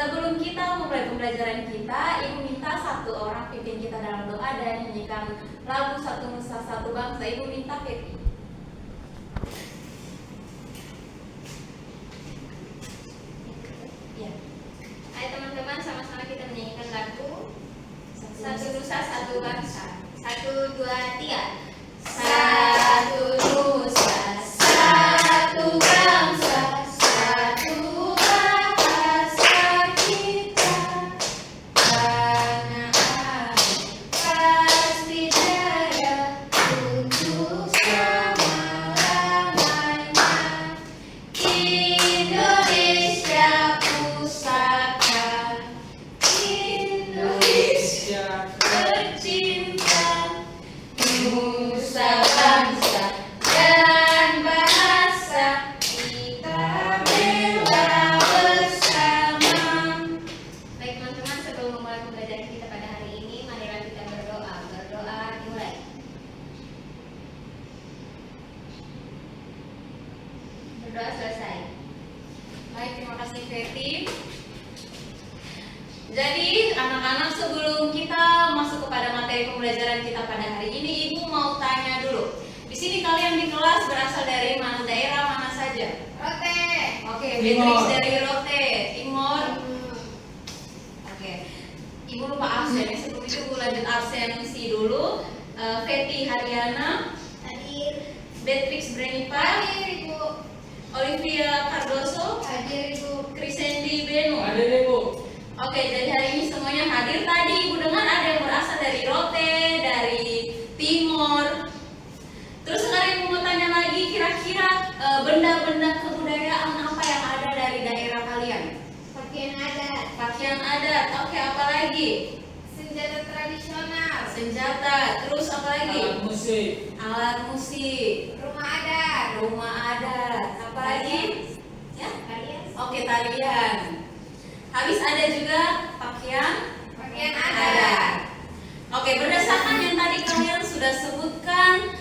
Sebelum kita memulai pembelajaran kita, Ibu minta satu orang pimpin kita dalam doa dan nyanyikan lagu Satu Nusa Satu Bangsa. Ibu minta Fetty. Ya. Ayo teman-teman, sama-sama kita menyanyikan lagu Satu Nusa Satu Bangsa. 1, 2, 3. Satu nusa, satu bangsa, satu bahasa kita. Tanah air pasti jaya untuk selama-lamanya. Indonesia pusaka, Indonesia tercinta. Nusa bangsa dan bahasa kita bela bersama. Baik teman-teman, sebelum memulai pembelajaran kita pada hari ini, marilah kita berdoa. Berdoa dimulai. Berdoa selesai. Baik, terima kasih Fetty. Jadi anak-anak, sebelum kita masuk kepada materi pembelajaran kita pada hari ini, Ibu mau tanya dulu. Di sini kalian di kelas berasal dari mana, daerah mana saja? Rote. Oke, Beatrix dari Rote, Timor. Oke, Ibu lupa absen ya. Sebelum itu Ibu lanjut absensi dulu. Fetty Haryana, Hadir. Beatrix Brenipa, Hadir Ibu. Olivia Cardoso, Hadir Ibu. Krisendi Beno. Hadir Ibu. Oke, jadi hari ini semuanya hadir. Tadi Ibu dengar ada yang berasal dari Rote, dari Timor. Terus sekarang Ibu mau tanya lagi, kira-kira benda-benda kebudayaan apa yang ada dari daerah kalian? Pakaian adat. Pakaian adat. Oke, apa lagi? Senjata tradisional. Senjata. Terus apa lagi? Alat musik. Alat musik. Rumah adat. Rumah adat. Apa lagi? Ya? Kalian? Oke, tarian. Habis ada juga pakaian adat. Oke, berdasarkan yang tadi kalian sudah sebutkan,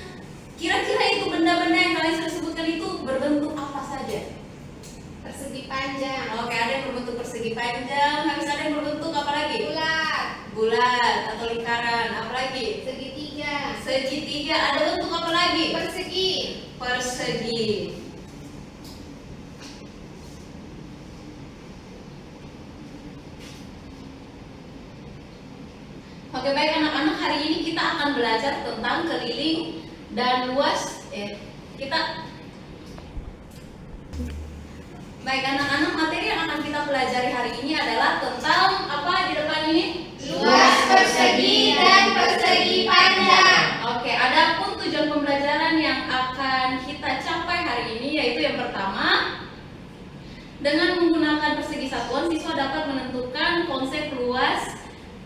kira-kira itu benda-benda yang kalian sudah sebutkan itu berbentuk apa saja? Persegi panjang. Oke, ada yang berbentuk persegi panjang, habis ada yang berbentuk apa lagi? Bulat. Bulat atau lingkaran, apa lagi? Segitiga. Segitiga, ada bentuk apa lagi? Persegi. Persegi. Oke, baik anak-anak, hari ini kita akan belajar tentang keliling dan luas. Baik anak-anak, materi yang akan kita pelajari hari ini adalah tentang apa di depan ini? Luas, persegi, dan persegi panjang. Oke, adapun tujuan pembelajaran yang akan kita capai hari ini yaitu yang pertama, dengan menggunakan persegi satuan, siswa dapat menentukan konsep luas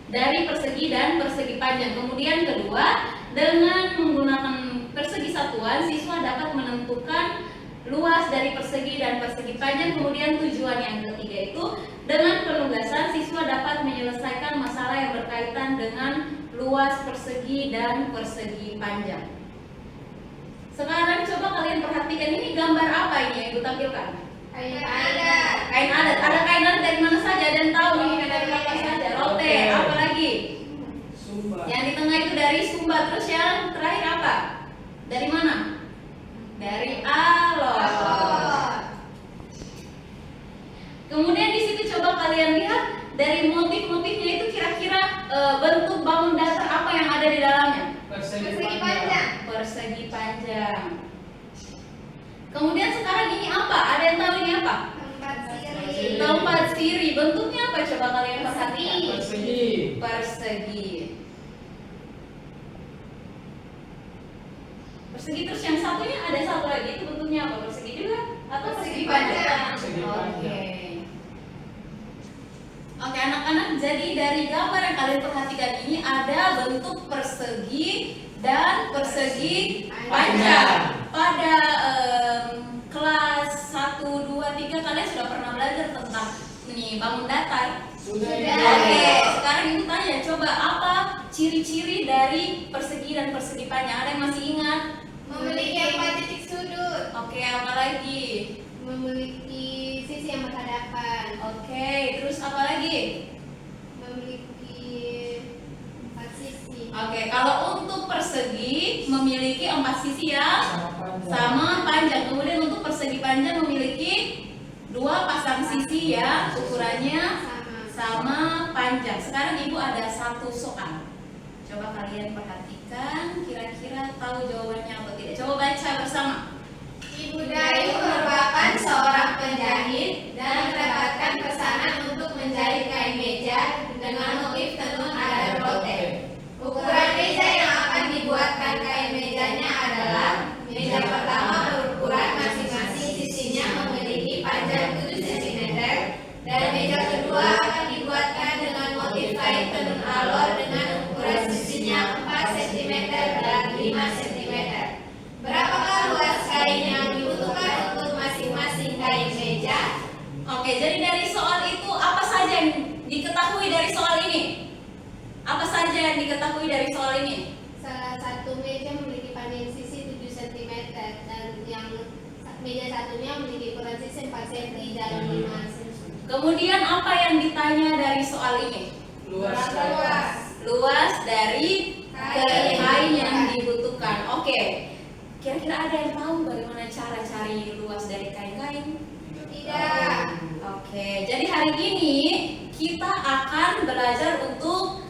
dari persegi dan persegi panjang. Kemudian kedua, dengan menggunakan persegi satuan, siswa dapat menentukan luas dari persegi dan persegi panjang. Kemudian tujuan yang ketiga itu, dengan penugasan siswa dapat menyelesaikan masalah yang berkaitan dengan luas persegi dan persegi panjang. Sekarang coba kalian perhatikan, ini gambar apa ini yang Ibu tampilkan? Kain adat. Kain adat. Ada kain adat dari mana saja? Ada yang tahu ini dari apa saja? Rote. Apa lagi? Sumba. Yang di tengah itu dari Sumba. Terus yang terakhir apa? Dari mana? Dari Alor. Kemudian di situ coba kalian lihat dari motif-motifnya itu kira-kira bentuk bangun datar apa yang ada di dalamnya? Persegi Persegi panjang. panjang. Persegi panjang. Kemudian sekarang ini apa? Ada yang tahu ini apa? Tempat siri. Tempat siri. Bentuknya apa? Coba kalian perhatikan. Persegi. Persegi. Persegi, terus yang satunya ada satu lagi, itu bentuknya apa? Persegi juga? Atau persegi Persegi panjang? panjang. Persegi panjang. Oke anak-anak, jadi dari gambar yang kalian perhatikan ini ada bentuk persegi dan persegi panjang. Pada kelas 1, 2, 3 kalian sudah pernah belajar tentang ini bangun datar. Sudah. Oke, sekarang Ibu tanya, coba apa ciri-ciri dari persegi dan persegi panjang? Ada yang masih ingat? Memiliki 4 titik sudut. Oke, apa lagi? Memiliki sisi yang berhadapan. Oke, terus apa lagi? memiliki 4 sisi yang sama panjang. Kemudian untuk persegi panjang memiliki 2 pasang sisi yang ukurannya sama panjang. Sekarang Ibu ada 1 soal. Coba kalian perhatikan, kira-kira tahu jawabannya atau tidak. Coba baca bersama. Ibu Dayu merupakan seorang penjahit dan mendapatkan pesanan untuk menjahit kain meja dengan motif tenun adat rote. Ukuran meja yang akan dibuatkan kain mejanya adalah meja pertama berukuran masing-masing sisinya memiliki panjang 7 cm dan meja kedua akan dibuatkan dengan motif kain tenun alor dengan ukuran sisinya 4 cm dan 5 cm. Berapakah luas kain yang dibutuhkan untuk masing-masing kain meja? Oke, jadi dari soal itu apa saja yang diketahui dari soal ini? Apa saja yang diketahui dari soal ini? Salah satu meja memiliki panjang sisi 7 cm dan yang meja satunya memiliki ukuran sisi 4 cm dan 5 cm. Kemudian apa yang ditanya dari soal ini? Luas Luas dari Kain. kain yang dibutuhkan. Oke. Kira-kira ada yang tahu bagaimana cara cari luas dari kain-kain? Tidak. Oke, jadi hari ini kita akan belajar untuk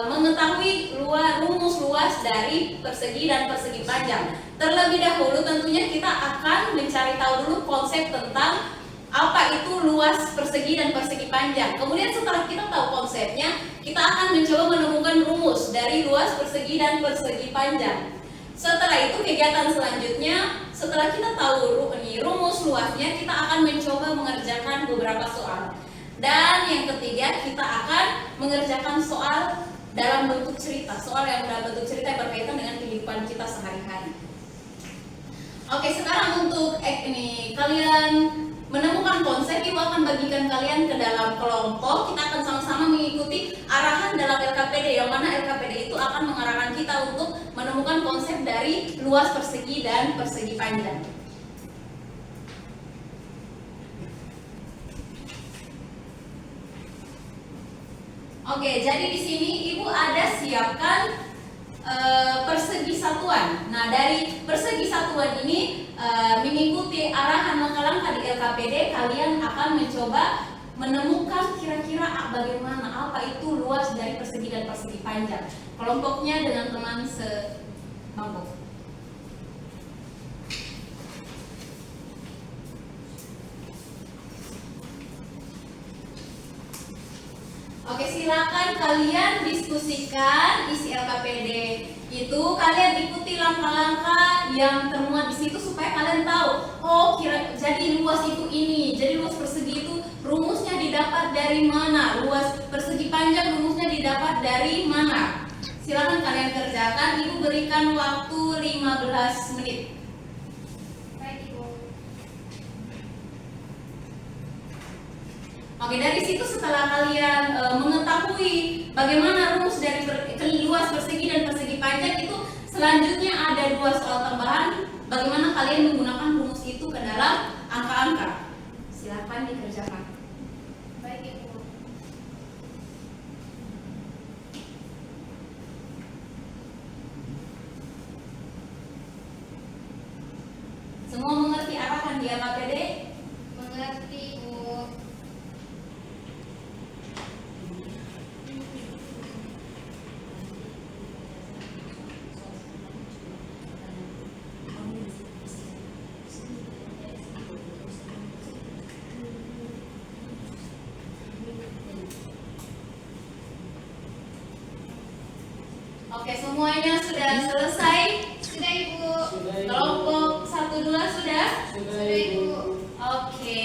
mengetahui rumus luas dari persegi dan persegi panjang. Terlebih dahulu tentunya kita akan mencari tahu dulu konsep tentang apa itu luas persegi dan persegi panjang. Kemudian setelah kita tahu konsepnya, kita akan mencoba menemukan rumus dari luas persegi dan persegi panjang. Setelah itu kegiatan selanjutnya, setelah kita tahu rumus luasnya, kita akan mencoba mengerjakan beberapa soal. Dan yang ketiga, kita akan mengerjakan soal dalam bentuk cerita, soal yang dalam bentuk cerita yang berkaitan dengan kehidupan kita sehari-hari. Oke, sekarang untuk ini kalian menemukan konsep, Ibu akan bagikan kalian ke dalam kelompok. Kita akan sama-sama mengikuti arahan dalam LKPD, yang mana LKPD itu akan mengarahkan kita untuk menemukan konsep dari luas persegi dan persegi panjang. Oke, jadi di sini Ibu ada siapkan persegi satuan. Nah, dari persegi satuan ini mengikuti arahan langkah-langkah di LKPD, kalian akan mencoba menemukan kira-kira bagaimana, apa itu luas dari persegi dan persegi panjang. Kelompoknya dengan teman sebangku. Oke, silakan kalian diskusikan isi LKPD itu. Kalian ikuti langkah-langkah yang termuat di situ supaya kalian tahu, oh jadi luas itu ini, jadi luas persegi itu rumusnya didapat dari mana, luas persegi panjang rumusnya didapat dari mana. Silakan kalian kerjakan. Ibu berikan waktu 15 menit. Baik, Ibu. Oke, dari situ setelah kalian mengetahui bagaimana rumus dari luas persegi dan persegi panjang itu, selanjutnya ada 2 soal tambahan. Bagaimana kalian menggunakan rumus itu ke dalam angka-angka. Silakan dikerjakan. Baik, Ibu. Semua mengerti arahan di LKPD? Mengerti, Bu. Oke, semuanya sudah selesai? Sudah, Ibu. Kelompok 1-2 sudah? Sudah, Ibu. Oke.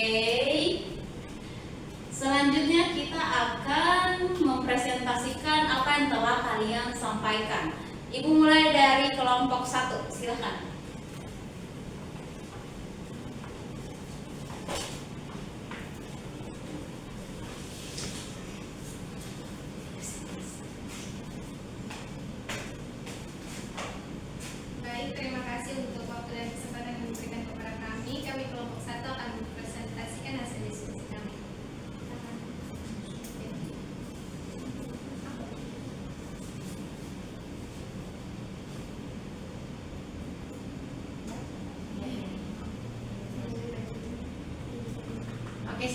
Selanjutnya kita akan mempresentasikan apa yang telah kalian sampaikan. Ibu mulai dari kelompok 1, silakan. Baik, terima kasih untuk waktu dan kesempatan yang diberikan kepada kami. Kami kelompok 1 akan mempresentasikan hasil diskusi kami.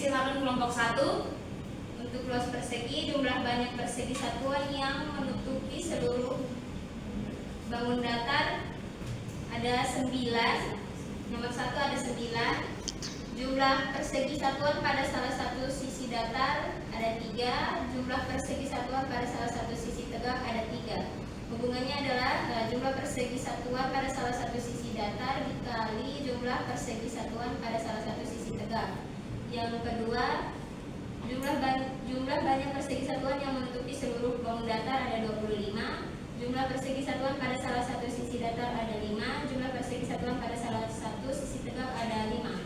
silakan kelompok 1. Untuk luas persegi, jumlah banyak persegi satuan yang menutupi seluruh bangun datar ada 9. Nomor 1 ada 9. Jumlah persegi satuan pada salah satu sisi datar ada 3. Jumlah persegi satuan pada salah satu sisi tegak ada 3. Hubungannya adalah jumlah persegi satuan pada salah satu sisi datar dikali jumlah persegi satuan pada salah satu sisi tegak. Yang kedua, jumlah banyak persegi satuan yang menutupi seluruh bangun datar ada 25. Jumlah persegi satuan pada salah satu sisi datar ada 5. Jumlah persegi satuan pada salah satu sisi tegak ada 5.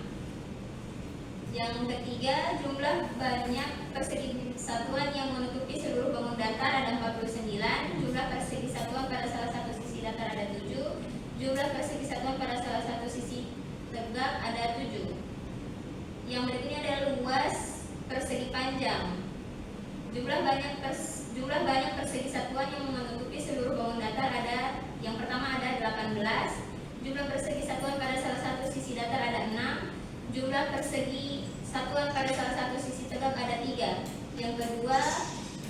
Yang ketiga, jumlah banyak persegi satuan yang menutupi seluruh bangun datar ada 49. Jumlah persegi satuan pada salah satu sisi datar ada 7. Jumlah persegi satuan pada salah satu sisi tegak ada 7. Yang berikutnya adalah luas persegi panjang. Jumlah banyak persegi satuan yang menutupi seluruh bangun datar ada, yang pertama ada 18. Jumlah persegi satuan pada salah satu sisi datar ada 6. Jumlah persegi satuan pada salah satu sisi tegak ada 3. Yang kedua,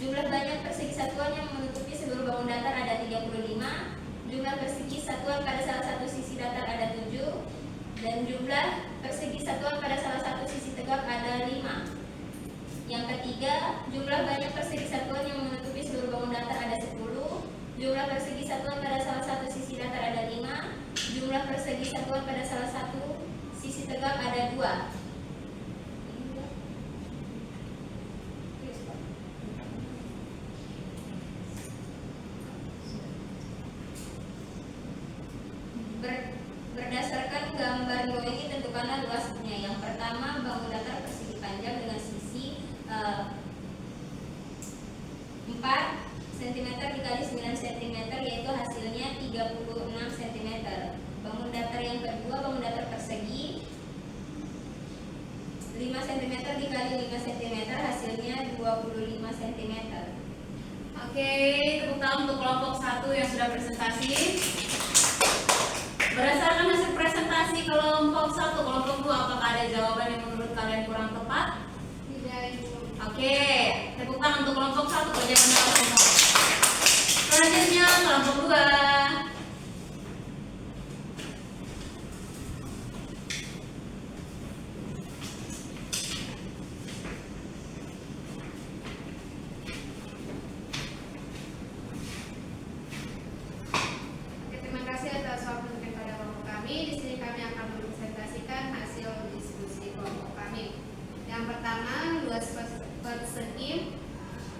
jumlah banyak persegi satuan yang menutupi seluruh bangun datar ada 35. Jumlah persegi satuan pada salah satu sisi datar ada 7. Dan jumlah persegi satuan pada salah satu sisi tegak ada 5. Yang ketiga, jumlah banyak persegi satuan yang menutupi seluruh bangun datar ada 10. Jumlah persegi satuan pada salah satu sisi datar ada 5. Jumlah persegi satuan pada salah satu sisi tegak ada 2. Berdasarkan gambar dua ini tentukanlah luasnya. Yang pertama, bangun datar persegi panjang dengan sisi 4 cm dikali 9 cm, yaitu hasilnya 36 cm. Bangun datar yang kedua, bangun datar persegi 5 cm dikali 5 cm, hasilnya 25 cm. Oke, tepuk tangan untuk kelompok 1 yang sudah presentasi. Berdasarkan hasil presentasi kelompok 1, kelompok 2, apakah ada jawaban yang menurut kalian kurang tepat? Tidak, Ibu. Oke, tepuk tangan untuk kelompok 1, kerja benar semua. Selanjutnya kelompok 2. Terima kasih atas waktu kepada kelompok kami. Di sini kami akan mempresentasikan hasil diskusi kelompok kami. Yang pertama, luas persegi.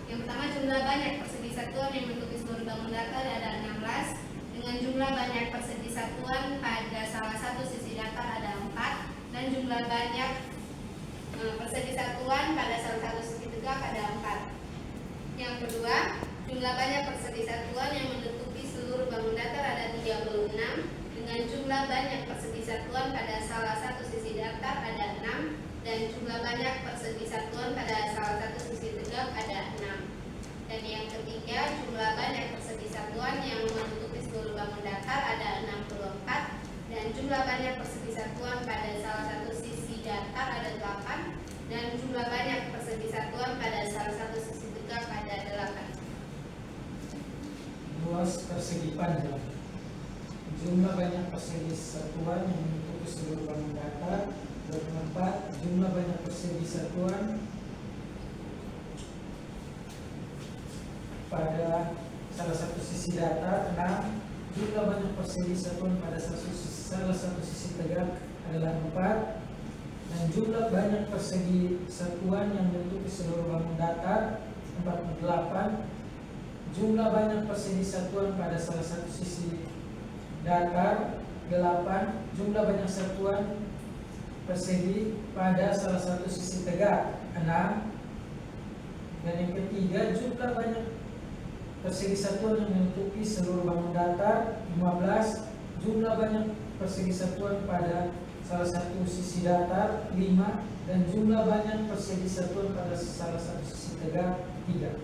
Yang pertama, jumlah banyak persegi satuan yang menutupi seluruh bangun datar ada 16. Dengan jumlah banyak persegi satuan pada salah satu sisi datar ada 4. Dan jumlah banyak persegi satuan pada salah satu sisi tegak ada 4. Yang kedua, jumlah banyak persegi satuan yang menutupi seluruh bangun datar ada 36. Dengan jumlah banyak persegi satuan pada salah satu sisi datar ada 6. Dan jumlah banyak persegi satuan pada salah satu sisi tegak ada 6. Dan yang ketiga, jumlah banyak persegi satuan yang menutupi seluruh bangun datar ada 64. Dan jumlah banyak persegi satuan pada salah satu sisi datar ada 8. Dan jumlah banyak persegi satuan pada salah satu sisi tegak ada 8. Luas persegi panjang. Jumlah banyak persegi satuan yang menutupi seluruh bangun datar 24. Jumlah banyak persegi satuan pada salah satu sisi datar 6. Jumlah banyak persegi satuan pada salah satu sisi tegak adalah 4. Dan jumlah banyak persegi satuan yang menutupi seluruh bangun datar 48. Jumlah banyak persegi satuan pada salah satu sisi datar 8. Jumlah banyak satuan persegi pada salah satu sisi tegak 6. Dan yang ketiga, jumlah banyak persegi satuan yang menutupi seluruh bangun datar 15. Jumlah banyak persegi satuan pada salah satu sisi datar 5. Dan jumlah banyak persegi satuan pada salah satu sisi tegak 3.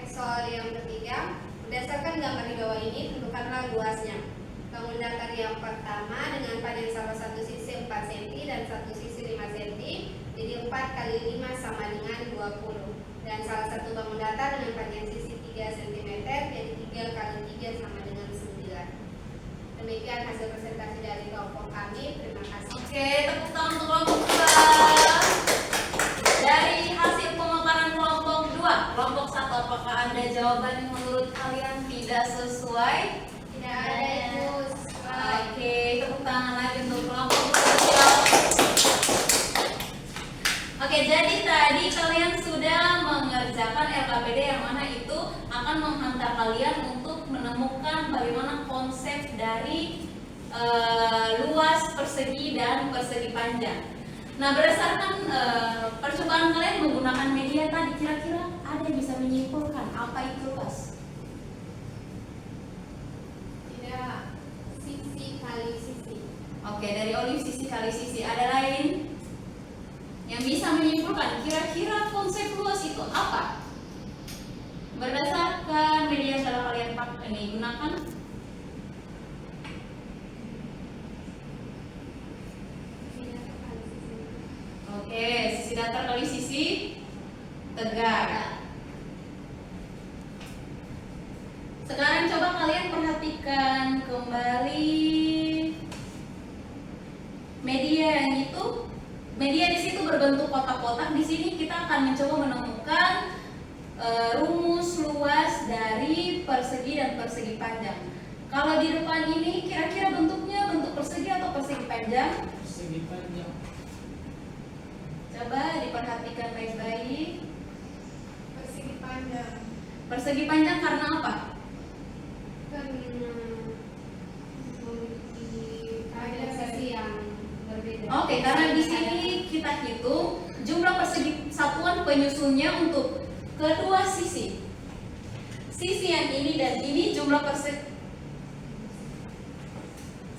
Soal yang ketiga, berdasarkan gambar di bawah ini tentukanlah luasnya. Bangun datar yang pertama dengan panjang salah satu sisi 4 cm dan satu sisi 5 cm Jadi 4 kali 5 sama dengan 20. Dan salah satu bangun datar dengan panjang sisi 3 cm, jadi 3 kali 3 sama dengan 9. Demikian hasil presentasi dari kelompok kami. Terima kasih. Oke, tepuk tangan untuk kelompok 2. Dari hasil pemaparan kelompok 2, kelompok 1, apakah ada jawaban yang menurut kalian tidak sesuai? Tidak ada itu. Oke, tepuk tangan lagi untuk kelompok 2. Oke, jadi tadi kalian sudah mengerjakan LKPD yang mana itu akan menghantar kalian untuk menemukan bagaimana konsep dari luas, persegi, dan persegi panjang. Nah, berdasarkan percobaan kalian menggunakan media tadi, kira-kira ada yang bisa menyimpulkan apa itu luas? Tidak, sisi kali sisi. Oke, dari Olive sisi kali sisi. Ada lain yang bisa menyimpulkan kira-kira konsep luas itu apa? Berdasarkan media yang telah kalian gunakan. Oke, sisi datar kali sisi tegak. Sekarang coba kalian perhatikan kembali media yang itu. Media di situ berbentuk kotak-kotak. Di sini kita akan mencoba menemukan rumus luas dari persegi dan persegi panjang. Kalau di depan ini kira-kira bentuknya bentuk persegi atau persegi panjang? Persegi panjang. Coba diperhatikan baik-baik. Persegi panjang. Persegi panjang karena apa? Karena ada sisi yang berbeda. Oke, karena di sini kita hitung jumlah persegi satuan penyusunnya untuk kedua sisi. Sisi yang ini dan ini jumlah persegi.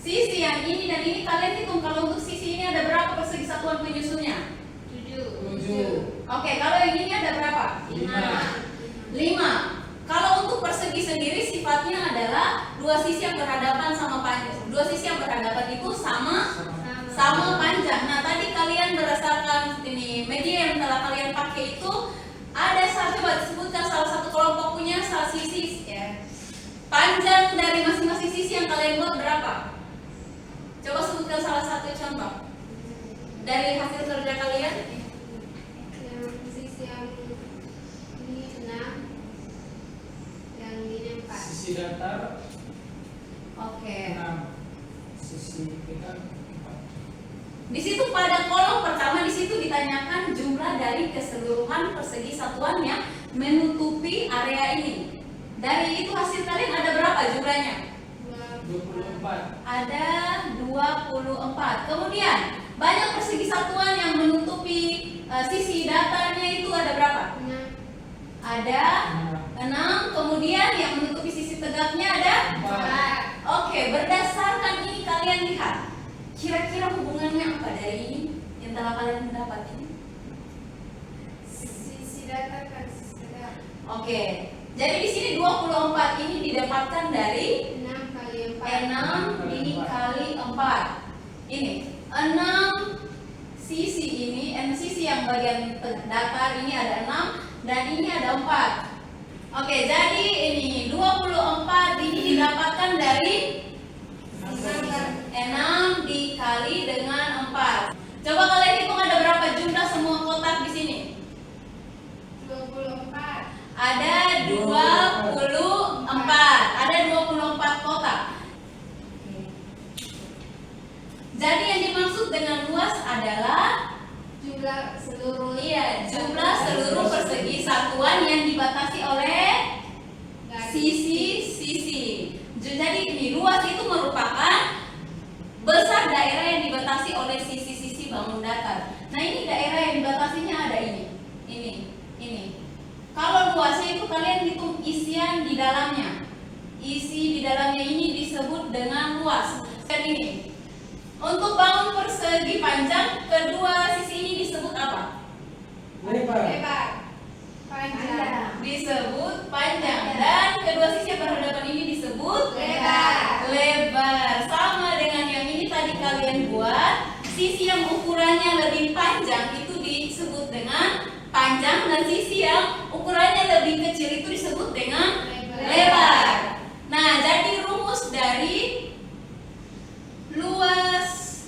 Sisi yang ini dan ini kalian hitung kalau untuk sisi ini ada berapa persegi satuan penyusunnya? 7. Oke, kalau yang ini ada berapa? 5. Kalau untuk persegi sendiri sifatnya adalah dua sisi yang berhadapan sama panjang. Dua sisi yang berhadapan itu sama panjang. Nah, tadi kalian berdasarkan ini media yang telah kalian pakai itu ada coba disebutkan salah satu kelompok punya salah sisi ya. Panjang dari masing-masing sisi yang kalian buat berapa? Coba sebutkan salah satu contoh dari hasil kerja kalian. Yang sisi yang ini 6, yang ini 4. Sisi datar Oke. 6. Sisi tegak 4. Di situ pada kolom pertama di situ ditanyakan jumlah dari keseluruhan persegi satuan yang menutupi area ini. Dari itu hasil kalian ada berapa jumlahnya? 24. Ada 24. Kemudian banyak persegi satuan yang menutupi sisi datarnya itu ada berapa? 6. Ada 6. Kemudian yang menutupi sisi tegaknya ada 4. Oke, berdasarkan ini kalian lihat kira-kira hubungannya apa dari ini yang telah kalian dapat ini? Sisi datar kan sisi tegak. Oke, jadi di sini 24 ini didapatkan dari 6 kali 4. 6 dikali 4. Ini 6 sisi ini, sisi yang bagian datar ini ada 6 dan ini ada 4. Oke, jadi ini 24 ini didapatkan dari 6 dikali dengan 4. Coba kalian hitung ada berapa jumlah semua kotak di sini? 24. Ada 24. Ada 24 kotak. Jadi yang dimaksud dengan luas adalah Jumlah seluruh jumlah seluruh persegi satuan yang dibatasi oleh sisi-sisi. Jadi ini luas itu merupakan besar daerah yang dibatasi oleh sisi-sisi bangun datar. Nah, ini daerah yang dibatasinya ada ini. Kalau luasnya itu kalian hitung isian di dalamnya. Isi di dalamnya ini disebut dengan luas. Dan ini untuk bangun persegi panjang, kedua sisi ini disebut apa? Lebar. Panjang. Disebut panjang. Dan kedua sisi yang berhadapan ini disebut lebar. Sama dengan yang ini tadi kalian buat. Sisi yang ukurannya lebih panjang itu panjang dan sisi yang ukurannya lebih kecil itu disebut dengan lebar. Nah, jadi rumus dari luas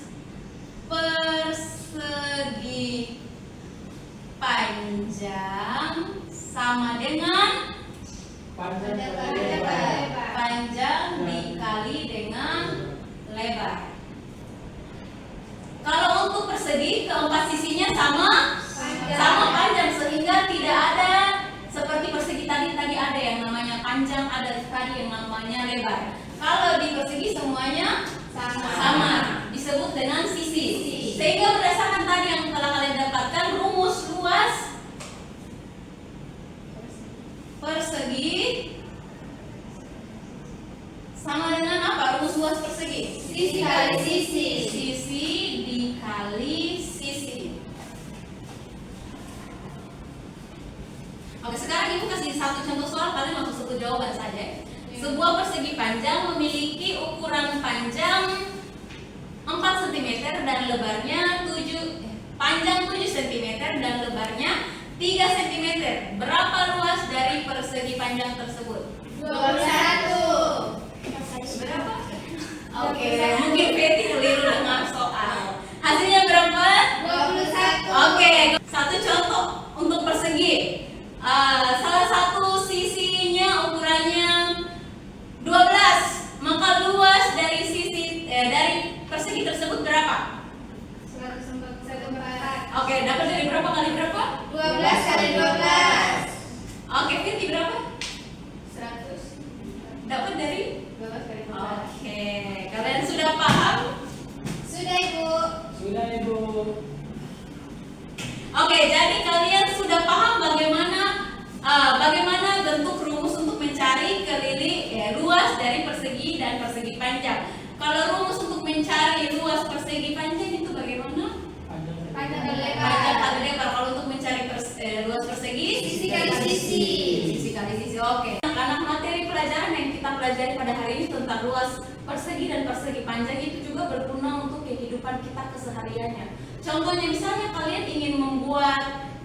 persegi panjang sama dengan Panjang Panjang kali kali lebar. lebar. panjang dikali dengan lebar. Kalau untuk persegi, keempat sisinya sama panjang, sehingga tidak ada seperti persegi tadi ada yang namanya panjang, ada tadi yang namanya lebar. Kalau di persegi semuanya sama, disebut dengan sisi. Sehingga berdasarkan tadi yang telah kalian dapatkan, rumus luas persegi sama dengan apa? Rumus luas persegi? Sisi kali sisi. Sisi dikali sisi. Oke, sekarang ibu kasih satu contoh soal, kalian langsung satu jawaban saja. Sebuah persegi panjang memiliki ukuran panjang 4 cm dan lebarnya panjang 7 cm dan lebarnya 3 cm. Berapa luas dari persegi panjang tersebut? 21. Berapa? Oke, mungkin Betty keliru dengan soal. Hasilnya berapa? 21. Oke, satu contoh untuk persegi. Salah satu sisinya ukurannya 12, maka luas dari dari persegi tersebut berapa? 144. Oke, dapat dari berapa kali berapa? 12 kali 12. Oke, Betty berapa? 100. Dapat dari? 12 kali 12. Oke, kalian sudah paham? Sudah, Ibu. Sudah Ibu. Oke, jadi kalian sudah paham bagaimana bentuk rumus untuk mencari luas dari persegi dan persegi panjang. Kalau rumus untuk mencari luas persegi panjang itu bagaimana? Panjang kali lebar. Panjang kali lebar. Kalau untuk mencari luas persegi, Sisi kali sisi. Sisi kali sisi. Oke. Karena materi pelajaran yang kita pelajari pada hari ini tentang luas persegi dan persegi panjang itu juga berguna untuk kehidupan kita kesehariannya. Contohnya misalnya kalian ingin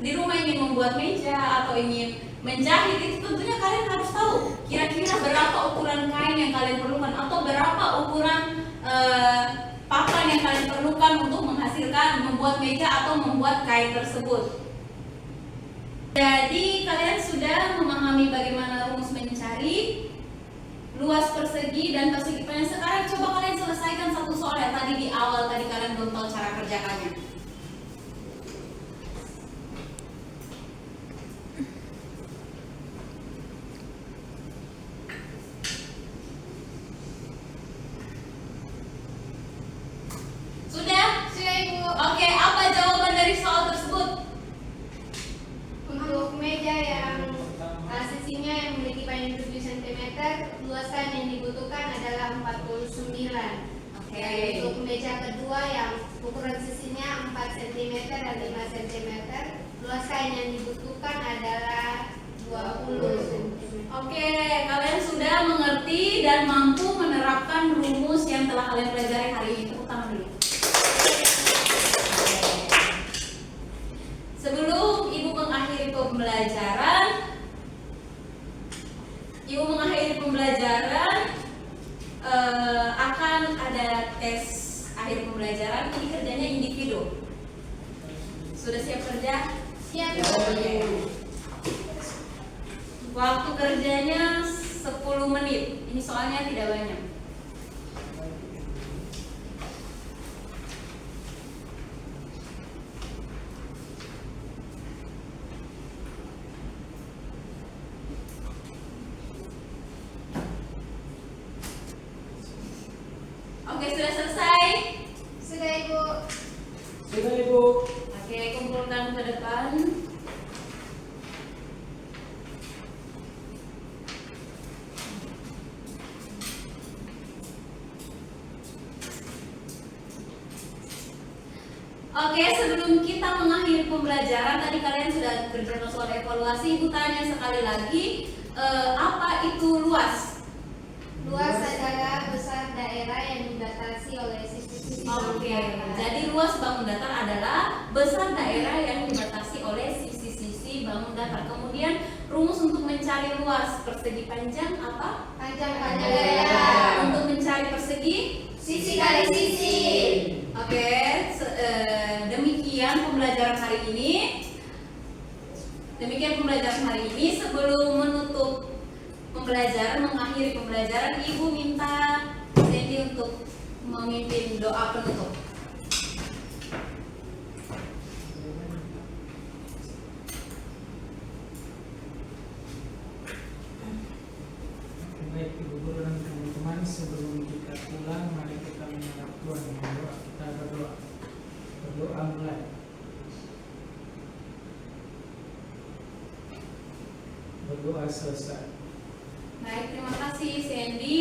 di rumah ingin membuat meja atau ingin menjahit, itu tentunya kalian harus tahu kira-kira berapa ukuran kain yang kalian perlukan atau berapa ukuran papan yang kalian perlukan untuk membuat meja atau membuat kain tersebut. Jadi kalian sudah memahami bagaimana rumus mencari luas persegi dan persegi panjang. Sekarang coba kalian selesaikan satu soal yang tadi di awal tadi kalian belum tahu cara kerjakannya. Sudah? Sudah, Ibu. Oke, apa jawaban dari soal tersebut? Untuk meja yang sisinya yang memiliki panjang 7 cm, luas kain yang dibutuhkan adalah 49. Oke. Dan untuk meja kedua yang ukuran sisinya 4 cm dan 5 cm, luas kain yang dibutuhkan adalah 20 cm. Oke, kalian sudah mengerti dan mampu menerapkan rumus yang telah kalian pelajari hari ini. Tepuk tangan dulu. Sebelum Ibu mengakhiri pembelajaran, akan ada tes akhir pembelajaran. Ini kerjanya individu. Sudah siap kerja? Siap, Oke. Waktu kerjanya 10 menit. Ini soalnya tidak banyak. Oke, sudah selesai? Sudah, Ibu. Sudah Ibu. Oke, kumpulkan ke depan. Oke, sebelum kita mengakhiri pembelajaran, tadi kalian sudah kerjakan soal evaluasi. Ibu tanya sekali lagi, apa itu luas? Luas adalah besar daerah yang dibatasi oleh sisi-sisi bangun Oke, datar. jadi luas bangun datar adalah besar daerah yang dibatasi oleh sisi-sisi bangun datar. Kemudian rumus untuk mencari luas persegi panjang apa? Panjang daya. Untuk mencari persegi Sisi kali sisi. Oke, demikian pembelajaran hari ini. Sebelum menutup pembelajaran, mengakhiri pembelajaran, Ibu minta Sandy untuk memimpin doa penutup. Baik Ibu Guru dan teman-teman, sebelum kita pulang, mari kita menghadap Tuhan dengan doa. Kita berdoa. Berdoa mulai. Berdoa selesai. Baik, terima kasih Sandy.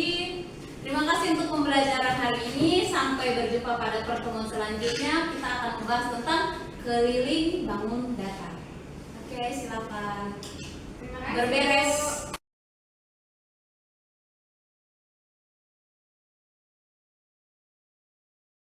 Terima kasih untuk pembelajaran hari ini. Sampai berjumpa pada pertemuan selanjutnya. Kita akan membahas tentang keliling bangun datar. Oke, silakan Terima kasih. berberes.